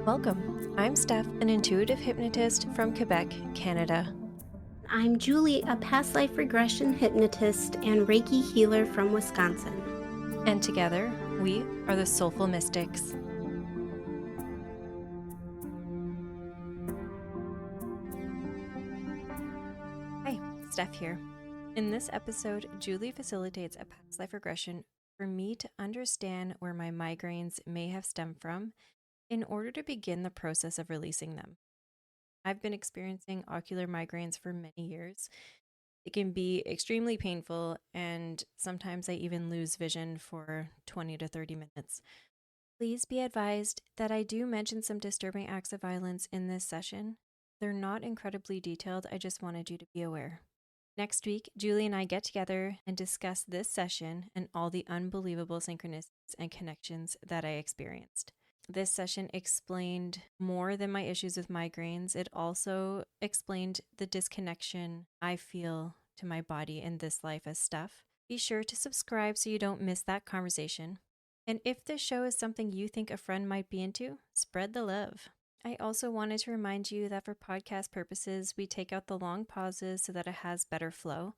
Welcome. I'm Steph, an intuitive hypnotist from Quebec, Canada. I'm Julie, a past life regression hypnotist and Reiki healer from Wisconsin. And together, we are the Soulful Mystics. Hi, Steph here. In this episode, Julie facilitates a past life regression for me to understand where my migraines may have stemmed from in order to begin the process of releasing them. I've been experiencing ocular migraines for many years. It can be extremely painful, and sometimes I even lose vision for 20 to 30 minutes. Please be advised that I do mention some disturbing acts of violence in this session. They're not incredibly detailed, I just wanted you to be aware. Next week, Julie and I get together and discuss this session and all the unbelievable synchronicities and connections that I experienced. This session explained more than my issues with migraines. It also explained the disconnection I feel to my body in this life as Steph. Be sure to subscribe so you don't miss that conversation. And if this show is something you think a friend might be into, spread the love. I also wanted to remind you that for podcast purposes, we take out the long pauses so that it has better flow.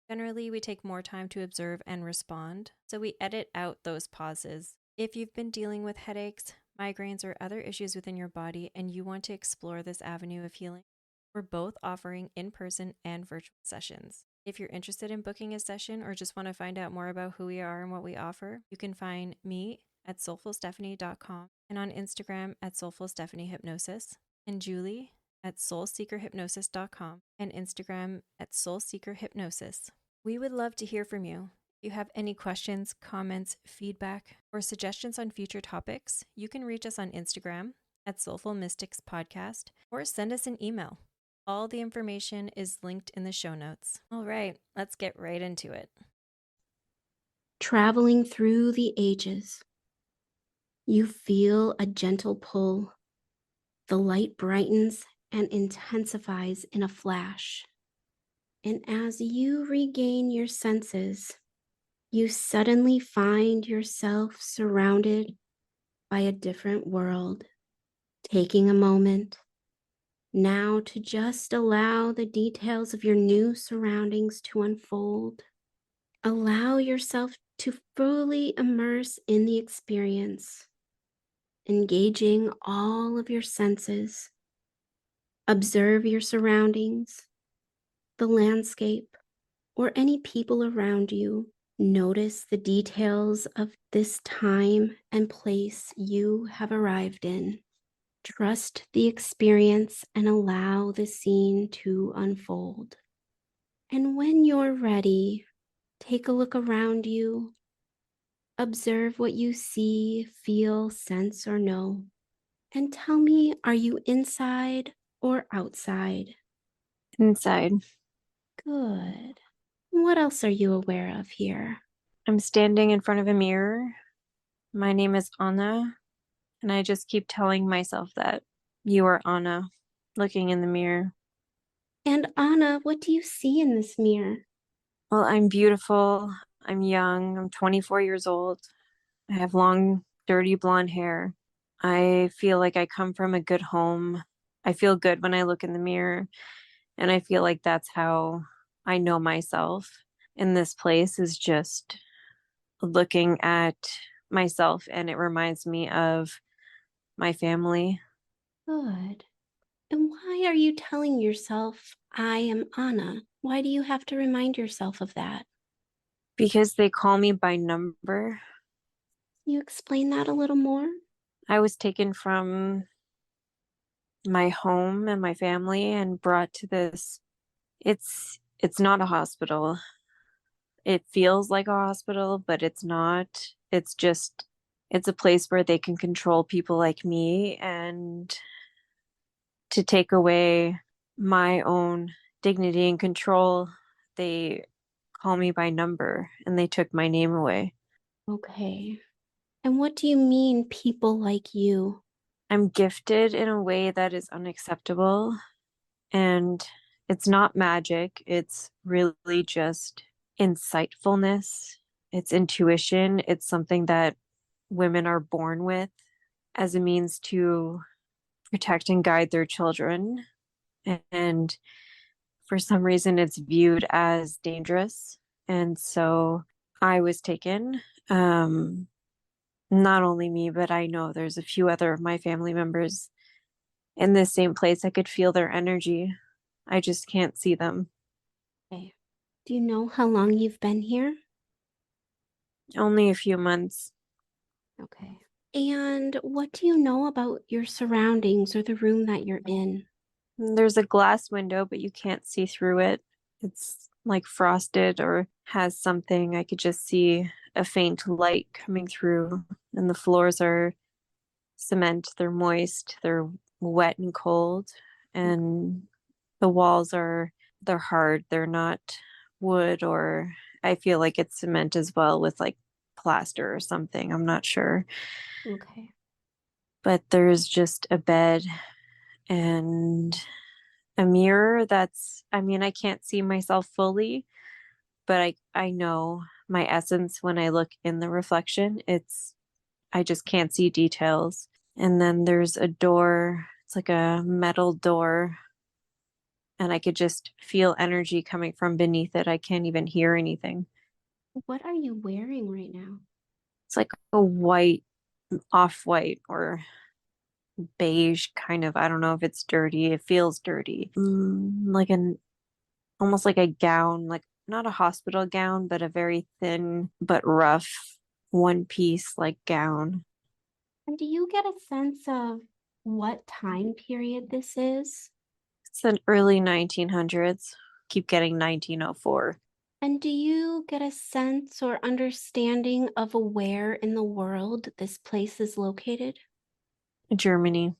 Generally, we take more time to observe and respond, so we edit out those pauses. If you've been dealing with headaches, migraines, or other issues within your body and you want to explore this avenue of healing, we're both offering in-person and virtual sessions. If you're interested in booking a session or just want to find out more about who we are and what we offer, you can find me at soulfulstephanie.com and on Instagram at soulfulstephaniehypnosis and Julie at soulseekerhypnosis.com and Instagram at soulseekerhypnosis. We would love to hear from you. If you have any questions, comments, feedback, or suggestions on future topics, you can reach us on Instagram at Soulful Mystics Podcast or send us an email. All the information is linked in the show notes. All right, let's get right into it. Traveling through the ages, you feel a gentle pull. The light brightens and intensifies in a flash. And as you regain your senses, you suddenly find yourself surrounded by a different world. Taking a moment now to just allow the details of your new surroundings to unfold. Allow yourself to fully immerse in the experience, engaging all of your senses. Observe your surroundings, the landscape, or any people around you. Notice the details of this time and place you have arrived in. Trust the experience and allow the scene to unfold. And when you're ready, take a look around you. Observe what you see, feel, sense, or know. And tell me, are you inside or outside? Inside. Good. What else are you aware of here? I'm standing in front of a mirror. My name is Anna, and I just keep telling myself that you are Anna, looking in the mirror. And Anna, what do you see in this mirror? Well, I'm beautiful. I'm young. I'm 24 years old. I have long, dirty blonde hair. I feel like I come from a good home. I feel good when I look in the mirror, and I feel like that's how I know myself in this place, is just looking at myself, and it reminds me of my family. Good. And why are you telling yourself, I am Anna? Why do you have to remind yourself of that? Because they call me by number. Can you explain that a little more? I was taken from my home and my family and brought to this. It's not a hospital. It feels like a hospital, but it's not. It's a place where they can control people like me and to take away my own dignity and control. They call me by number and they took my name away. Okay. And what do you mean, people like you? I'm gifted in a way that is unacceptable, and it's not magic. It's really just insightfulness. It's intuition. It's something that women are born with as a means to protect and guide their children. And for some reason, it's viewed as dangerous. And so I was taken. Um, Not only me, but I know there's a few other of my family members in this same place. I could feel their energy. I just can't see them. Okay. Do you know how long you've been here? Only a few months. Okay. And what do you know about your surroundings or the room that you're in? There's a glass window, but you can't see through it. It's like frosted or has something. I could just see a faint light coming through, and the floors are cement. They're moist, they're wet and cold, and the walls they're hard. They're not wood, or I feel like it's cement as well with like plaster or something. I'm not sure. Okay. But there's just a bed and a mirror that's, I mean, I can't see myself fully, but I know my essence when I look in the reflection. I just can't see details. And then there's a door. It's like a metal door, and I could just feel energy coming from beneath it. I can't even hear anything. What are you wearing right now? It's like a white, off-white or beige kind of. I don't know if it's dirty. It feels dirty. Like an almost like a gown, like not a hospital gown, but a very thin but rough one piece like gown. And do you get a sense of what time period this is? It's the early 1900s. Keep getting 1904. And do you get a sense or understanding of where in the world this place is located? Germany.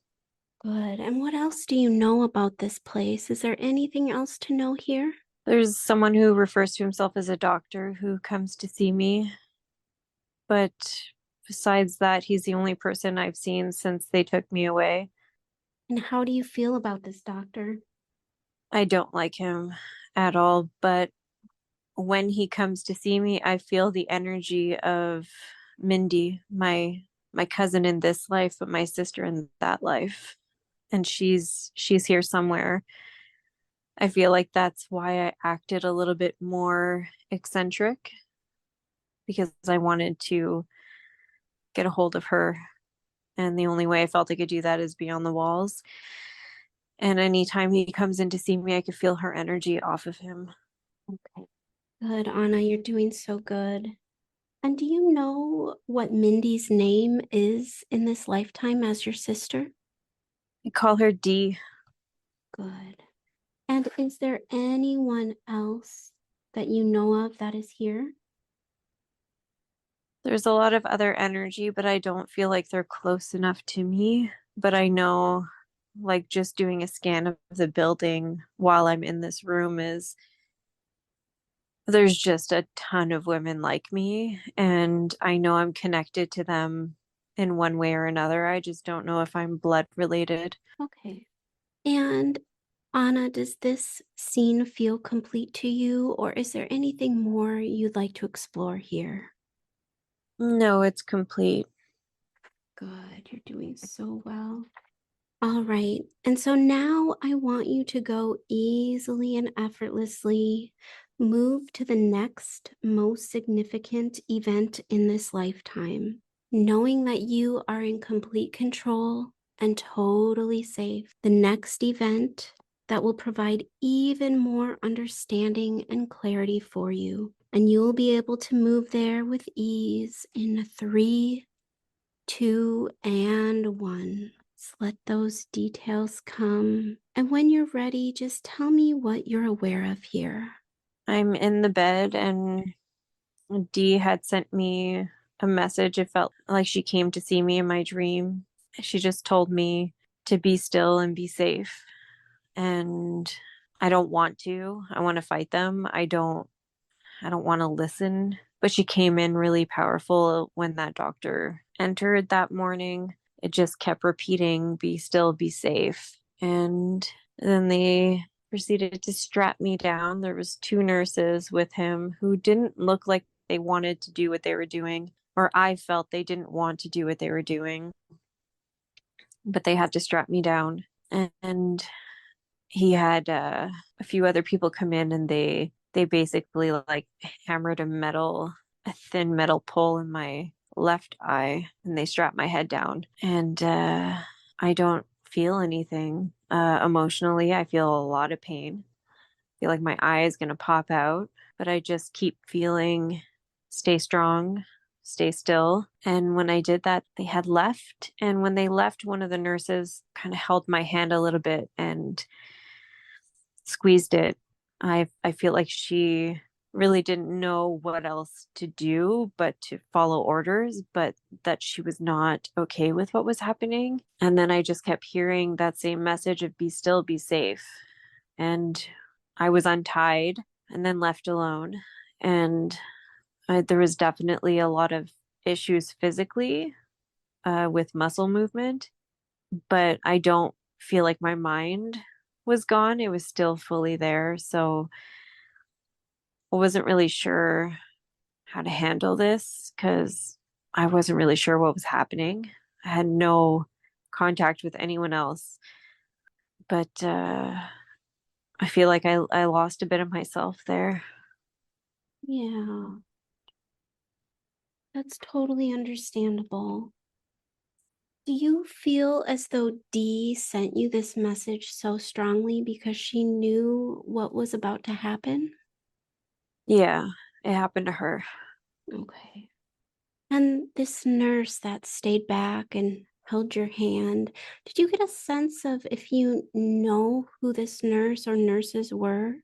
Good. And what else do you know about this place? Is there anything else to know here? There's someone who refers to himself as a doctor who comes to see me, but besides that, he's the only person I've seen since they took me away. And how do you feel about this doctor? I don't like him at all, but when he comes to see me, I feel the energy of Mindy, my cousin in this life, but my sister in that life. And she's here somewhere. I feel like that's why I acted a little bit more eccentric because I wanted to get a hold of her. And the only way I felt I could do that is be on the walls. And anytime he comes in to see me, I could feel her energy off of him. Okay. Good, Anna. You're doing so good. And do you know what Mindy's name is in this lifetime as your sister? I call her D. Good. And is there anyone else that you know of that is here? There's a lot of other energy, but I don't feel like they're close enough to me. But I know, like, just doing a scan of the building while I'm in this room is there's just a ton of women like me, and I know I'm connected to them in one way or another. I just don't know if I'm blood related. Okay. And Anna, does this scene feel complete to you, or is there anything more you'd like to explore here? No, it's complete. Good, you're doing so well. All right. And so now I want you to go easily and effortlessly move to the next most significant event in this lifetime, knowing that you are in complete control and totally safe. The next event that will provide even more understanding and clarity for you. And you'll be able to move there with ease in 3, 2, and 1. Just let those details come. And when you're ready, just tell me what you're aware of here. I'm in the bed, and Dee had sent me a message. It felt like she came to see me in my dream. She just told me to be still and be safe. And I don't want to. I want to fight them. I don't want to listen. But she came in really powerful when that doctor entered that morning. It just kept repeating, be still, be safe. And then they proceeded to strap me down. There was two nurses with him who didn't look like they wanted to do what they were doing, or I felt they didn't want to do what they were doing. but they had to strap me down. And he had a few other people come in, and they basically like hammered a thin metal pole in my left eye, and they strapped my head down. And I don't feel anything emotionally. I feel a lot of pain. I feel like my eye is going to pop out, but I just keep feeling stay strong, stay still. And when I did that, they had left. And when they left, one of the nurses kind of held my hand a little bit and squeezed it. I feel like she really didn't know what else to do but to follow orders, but that she was not okay with what was happening. And then I just kept hearing that same message of be still, be safe. And I was untied and then left alone. And there was definitely a lot of issues physically with muscle movement, but I don't feel like my mind was gone. It was still fully there. So I wasn't really sure how to handle this because I wasn't really sure what was happening. I had no contact with anyone else, but I feel like I lost a bit of myself there. Yeah, that's totally understandable. Do you feel as though Dee sent you this message so strongly because she knew what was about to happen? Yeah, it happened to her. Okay. And this nurse that stayed back and held your hand, did you get a sense of if you know who this nurse or nurses were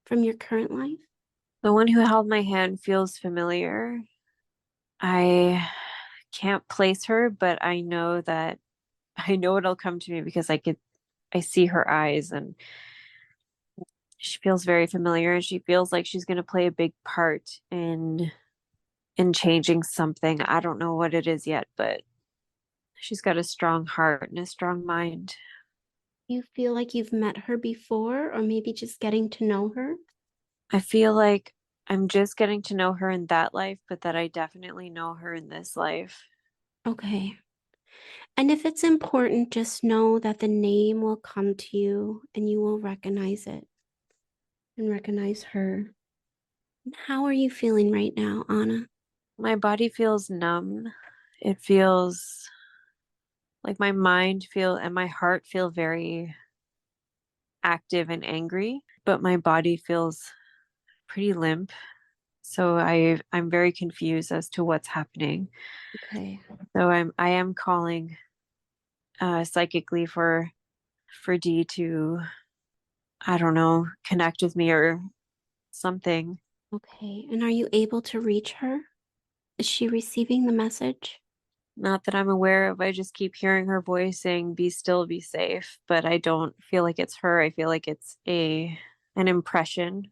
from your current life? The one who held my hand feels familiar. I can't place her, but I know that I know it'll come to me because I see her eyes, and she feels very familiar, and she feels like she's going to play a big part in changing something. I don't know what it is yet, but she's got a strong heart and a strong mind. You feel like you've met her before, or maybe just getting to know her? I feel like I'm just getting to know her in that life, but that I definitely know her in this life. Okay. And if it's important, just know that the name will come to you and you will recognize it and recognize her. How are you feeling right now, Anna? My body feels numb. It feels like my mind feel and my heart feel very active and angry, but my body feels pretty limp. So I'm very confused as to what's happening. Okay. So I am calling psychically for Dee to, I don't know, connect with me or something. Okay. And are you able to reach her? Is she receiving the message? Not that I'm aware of. I just keep hearing her voice saying, "Be still, be safe," but I don't feel like it's her. I feel like it's a an impression.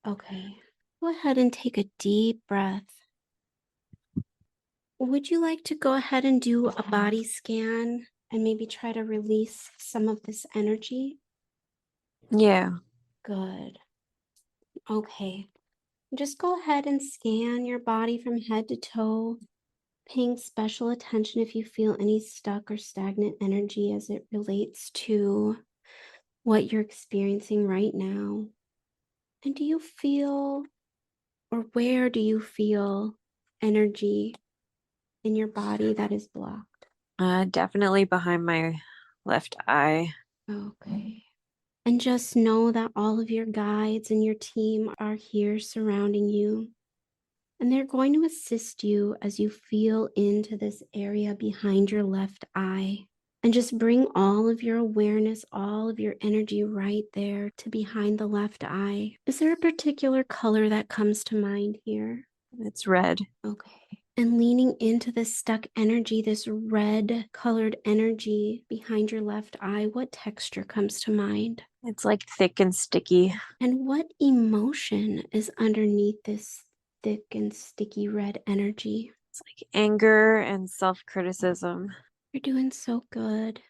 Okay. Go ahead and take a deep breath. Would you like to go ahead and do a body scan and maybe try to release some of this energy? Yeah. Good. Okay. Just go ahead and scan your body from head to toe, paying special attention if you feel any stuck or stagnant energy as it relates to what you're experiencing right now. And do you feel, or where do you feel energy in your body that is blocked? Definitely behind my left eye. Okay. And just know that all of your guides and your team are here surrounding you. And they're going to assist you as you feel into this area behind your left eye. And just bring all of your awareness, all of your energy right there to behind the left eye. Is there a particular color that comes to mind here? It's red. Okay. And leaning into this stuck energy, this red colored energy behind your left eye, what texture comes to mind? It's like thick and sticky. And what emotion is underneath this thick and sticky red energy? It's like anger and self-criticism. You're doing so good.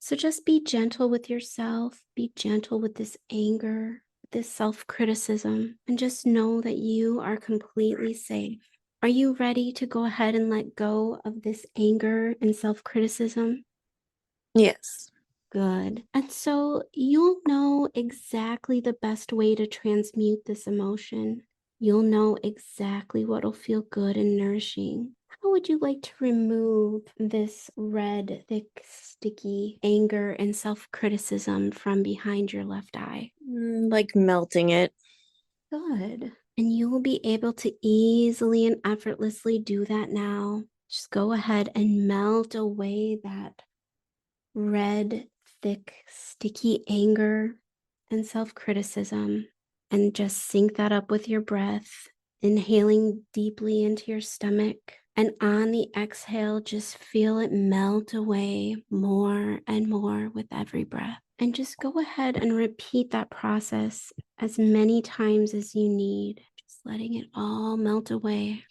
So just be gentle with yourself, be gentle with this anger, this self criticism, and just know that you are completely safe. Are you ready to go ahead and let go of this anger and self criticism? Yes. Good. And so you'll know exactly the best way to transmute this emotion. You'll know exactly what'll feel good and nourishing. How would you like to remove this red, thick, sticky anger and self criticism from behind your left eye? Like melting it. Good. And you will be able to easily and effortlessly do that now. Just go ahead and melt away that red, thick, sticky anger and self criticism. And just sync that up with your breath, inhaling deeply into your stomach. And on the exhale, just feel it melt away more and more with every breath. And just go ahead and repeat that process as many times as you need, just letting it all melt away.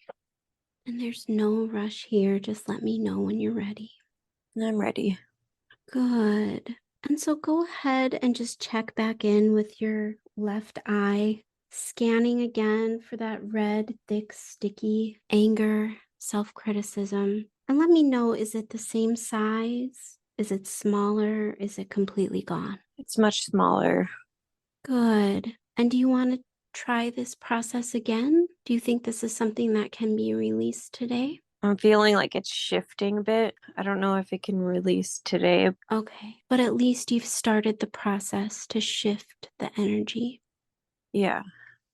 And there's no rush here. Just let me know when you're ready. I'm ready. Good. And so go ahead and just check back in with your left eye, scanning again for that red, thick, sticky anger, self criticism. And let me know, is it the same size? Is it smaller? Is it completely gone? It's much smaller. Good. And do you want to try this process again? Do you think this is something that can be released today? I'm feeling like it's shifting a bit. I don't know if it can release today. Okay. But at least you've started the process to shift the energy. Yeah.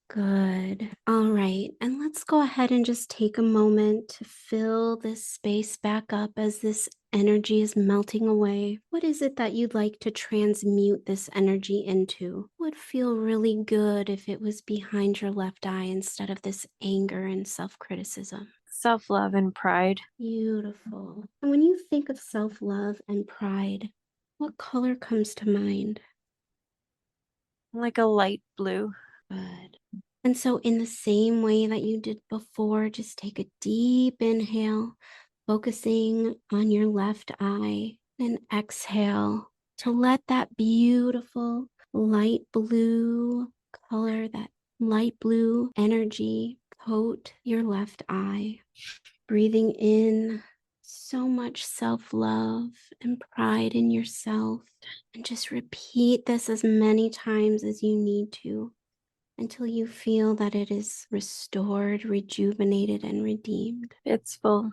Good. All right. And let's go ahead and just take a moment to fill this space back up as this energy is melting away. What is it that you'd like to transmute this energy into? Would feel really good if it was behind your left eye instead of this anger and self criticism. Self-love and pride. Beautiful. And when you think of self love and pride, what color comes to mind? Like a light blue. Good. And so, in the same way that you did before, just take a deep inhale, focusing on your left eye, and exhale to let that beautiful light blue color, that light blue energy coat your left eye. Breathing in so much self love and pride in yourself. And just repeat this as many times as you need to until you feel that it is restored, rejuvenated, and redeemed. It's full.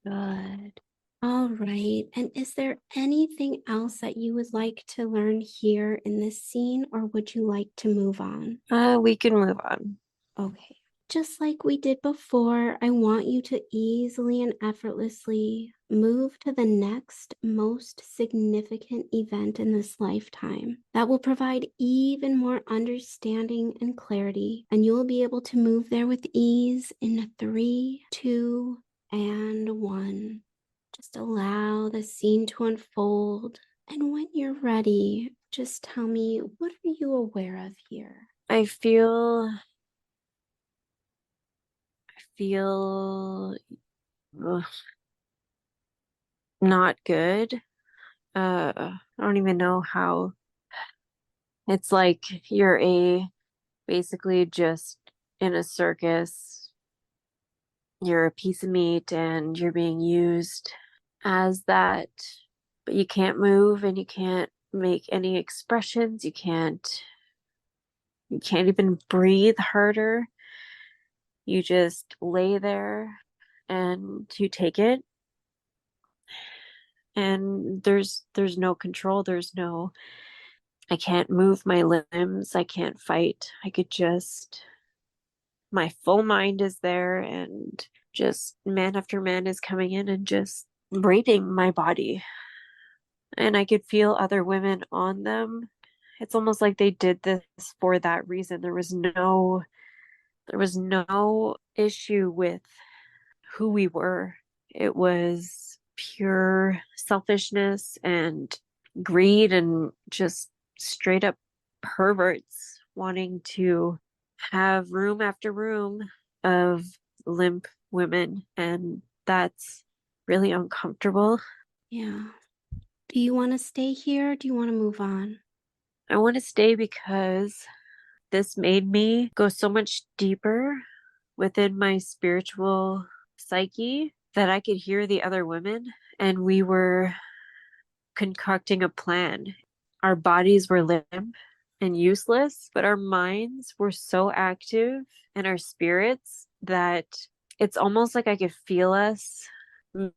Good. All right. And is there anything else that you would like to learn here in this scene, or would you like to move on? We can move on. Okay. Just like we did before, I want you to easily and effortlessly move to the next most significant event in this lifetime that will provide even more understanding and clarity. And you will be able to move there with ease in 3, 2, and 1. Just allow the scene to unfold. And when you're ready, just tell me, what are you aware of here? I feel ugh, not good. I don't even know how. It's like you're a basically just in a circus. You're a piece of meat and you're being used as that, but you can't move and you can't make any expressions. You can't even breathe harder. You just lay there and you take it, and there's no control. I can't move my limbs. I can't fight. I could just my full mind is there, and just man after man is coming in and just raping my body. And I could feel other women on them. It's almost like they did this for that reason. There was no issue with who we were. It was pure selfishness and greed and just straight up perverts wanting to have room after room of limp women. And that's really uncomfortable. Yeah. Do you want to stay here? Or do you want to move on? I want to stay because this made me go so much deeper within my spiritual psyche that I could hear the other women, and we were concocting a plan. Our bodies were limp and useless, but our minds were so active and our spirits that it's almost like I could feel us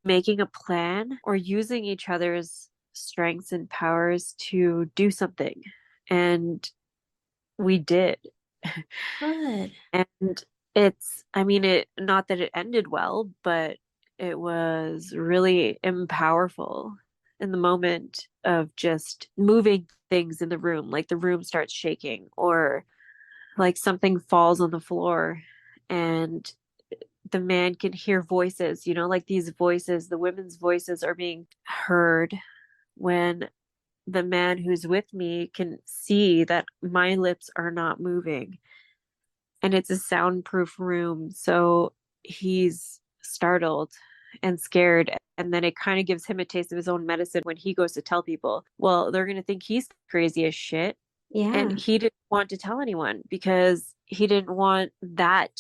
making a plan or using each other's strengths and powers to do something. And we did. Good. And not that it ended well, but it was really powerful in the moment of just moving things in the room, like the room starts shaking or like something falls on the floor and the man can hear voices, like these voices, the women's voices are being heard when the man who's with me can see that my lips are not moving and it's a soundproof room. So he's startled and scared. And then it kind of gives him a taste of his own medicine when he goes to tell people, well, they're going to think he's crazy as shit. And Yeah. he didn't want to tell anyone because he didn't want that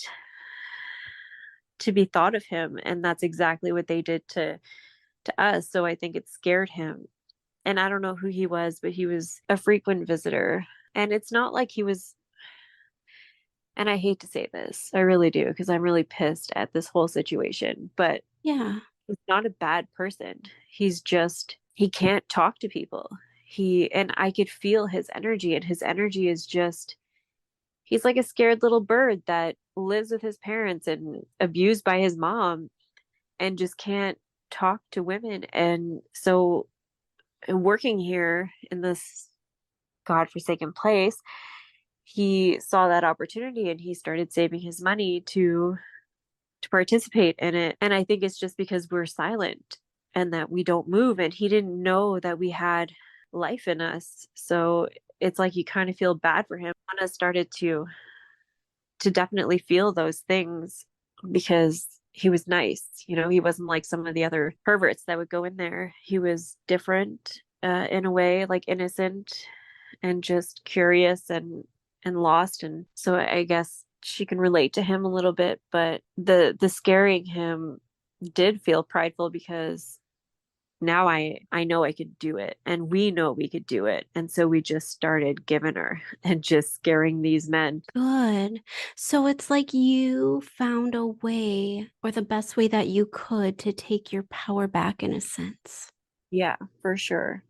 to be thought of him. And that's exactly what they did to us. So I think it scared him. And I don't know who he was, but he was a frequent visitor. And it's not like he was, and I hate to say this, I really do, because I'm really pissed at this whole situation, but Yeah. he's not a bad person. He's just, he can't talk to people. And I could feel his energy, and his energy is just, he's like a scared little bird that lives with his parents and abused by his mom and just can't talk to women. And so, working here in this godforsaken place, he saw that opportunity and he started saving his money to participate in it. And I think it's just because we're silent and that we don't move. And he didn't know that we had life in us. So it's like you kind of feel bad for him. Anna started to definitely feel those things because he was nice. He wasn't like some of the other perverts that would go in there. He was different in a way, like innocent and just curious and lost. And so I guess she can relate to him a little bit, but the scaring him did feel prideful because now I know I could do it and we know we could do it. And so we just started giving her and just scaring these men. Good. So it's like you found a way or the best way that you could to take your power back in a sense. Yeah, for sure.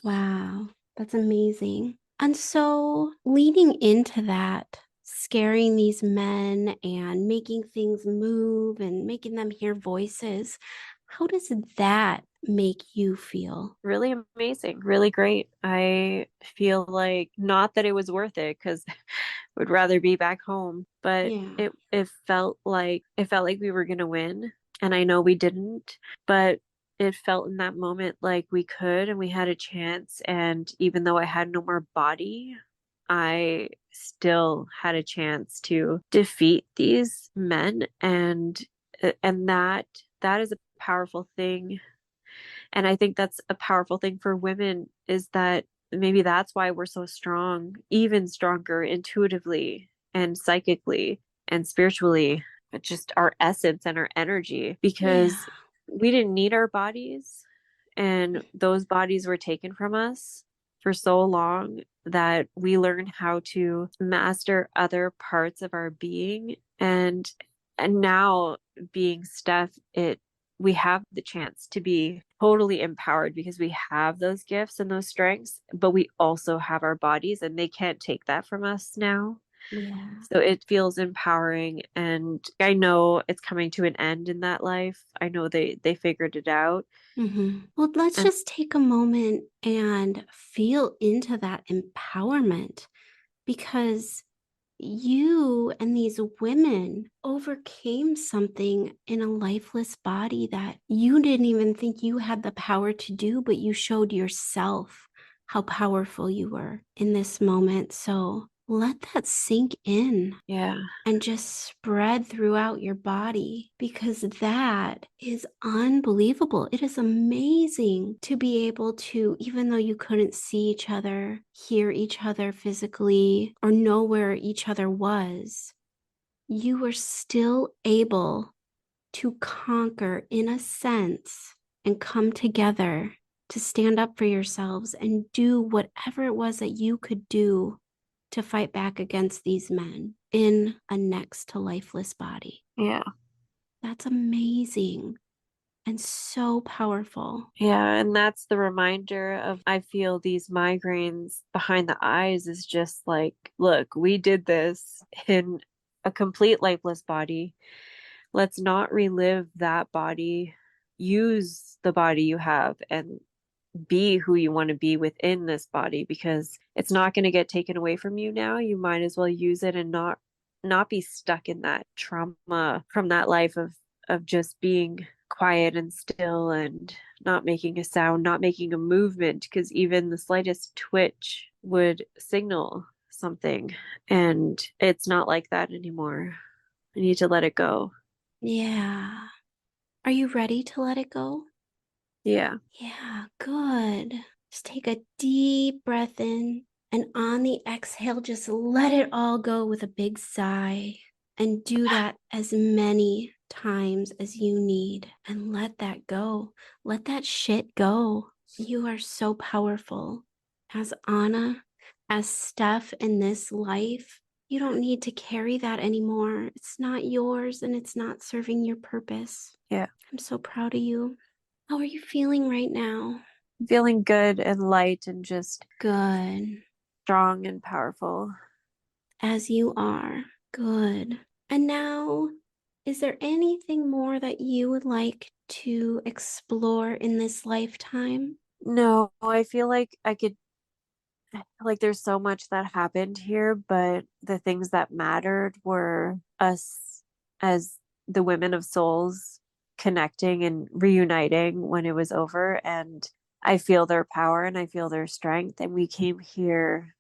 Wow. That's amazing. And so leading into that, scaring these men and making things move and making them hear voices, how does that make you feel? Really amazing, really great. I feel like not that it was worth it because would rather be back home, but Yeah. it felt like we were gonna win. And I know we didn't, but it felt in that moment like we could and we had a chance. And even though I had no more body, I still had a chance to defeat these men and that is a powerful thing. And I think that's a powerful thing for women is that maybe that's why we're so strong, even stronger intuitively and psychically and spiritually, but just our essence and our energy, Yeah. because we didn't need our bodies and those bodies were taken from us for so long that we learned how to master other parts of our being. And now being Steph, it we have the chance to be totally empowered because we have those gifts and those strengths, but we also have our bodies and they can't take that from us now. Yeah. So it feels empowering and I know it's coming to an end in that life. I know they figured it out. Well, let's And just take a moment and feel into that empowerment because you and these women overcame something in a lifeless body that you didn't even think you had the power to do, but you showed yourself how powerful you were in this moment. So let that sink in yeah, and just spread throughout your body because that is unbelievable. It is amazing to be able to, even though you couldn't see each other, hear each other physically, or know where each other was, you were still able to conquer in a sense and come together to stand up for yourselves and do whatever it was that you could do to fight back against these men in a next to lifeless body. Yeah. That's amazing and so powerful. Yeah, and that's the reminder of I feel these migraines behind the eyes is just like, look, we did this in a complete lifeless body. Let's not relive that body. Use the body you have and be who you want to be within this body because it's not going to get taken away from you now. You might as well use it and not be stuck in that trauma from that life of just being quiet and still and not making a sound, not making a movement because even the slightest twitch would signal something and it's not like that anymore. I need to let it go. Yeah. Are you ready to let it go? Yeah. Yeah, good. Just take a deep breath in, and on the exhale, just let it all go with a big sigh. And do that as many times as you need. And let that go. Let that shit go. You are so powerful. As Anna, as Steph in this life, you don't need to carry that anymore. It's not yours and it's not serving your purpose. Yeah. I'm so proud of you. How are you feeling right now? Feeling good and light and just Good. strong and powerful. As you are. Good. And now, is there anything more that you would like to explore in this lifetime? No, I feel like like there's so much that happened here, but the things that mattered were us as the women of souls connecting and reuniting when it was over. And I feel their power and I feel their strength. And we came here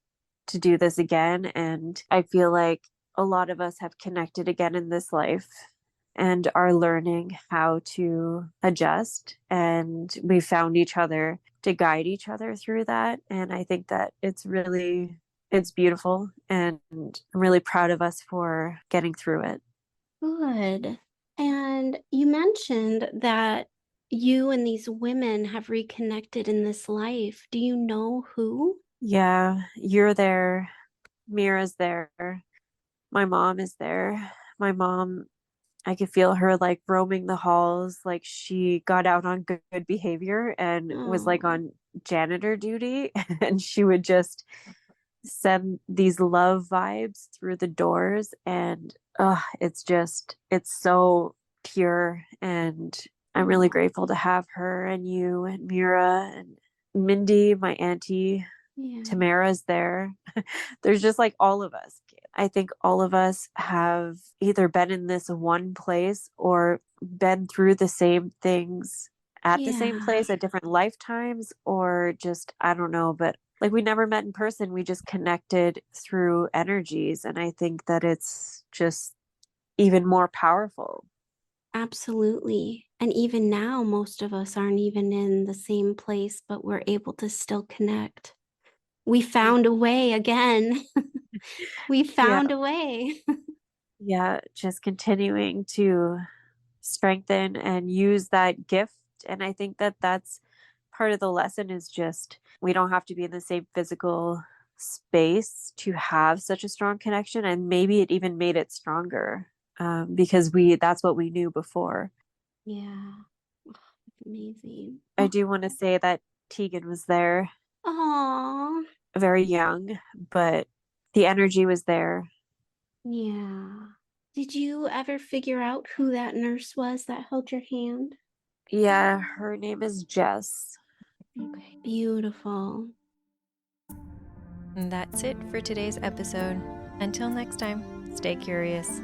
to do this again. And I feel like a lot of us have connected again in this life and are learning how to adjust. And we found each other to guide each other through that. And I think that it's beautiful. And I'm really proud of us for getting through it. Good. And you mentioned that you and these women have reconnected in this life. Do you know who? Yeah, you're there. Mira's there. My mom is there. My mom, I could feel her like roaming the halls, like she got out on good behavior and was like Oh, on janitor duty. And she would just send these love vibes through the doors. And it's so pure. And I'm really oh, grateful to have her and you and Mira and Mindy, my auntie. yeah, Tamara's there. There's just like all of us. I think all of us have either been in this one place or been through the same things at the same yeah, place at different lifetimes, or just, I don't know, but like we never met in person. We just connected through energies. And I think that it's just even more powerful. absolutely. And even now, most of us aren't even in the same place, but we're able to still connect. We Yeah. found a way again. We Yeah. found a way. Yeah. Just continuing to strengthen and use that gift. And I think that that's part of the lesson is just we don't have to be in the same physical space to have such a strong connection. And maybe it even made it stronger because that's what we knew before. Yeah. Oh, that's amazing. I Oh, do want to say that Tegan was there, aw. very young, but the energy was there. Yeah. Did you ever figure out who that nurse was that held your hand? Yeah, her name is Jess. Okay, beautiful. And that's it for today's episode. Until next time, stay curious.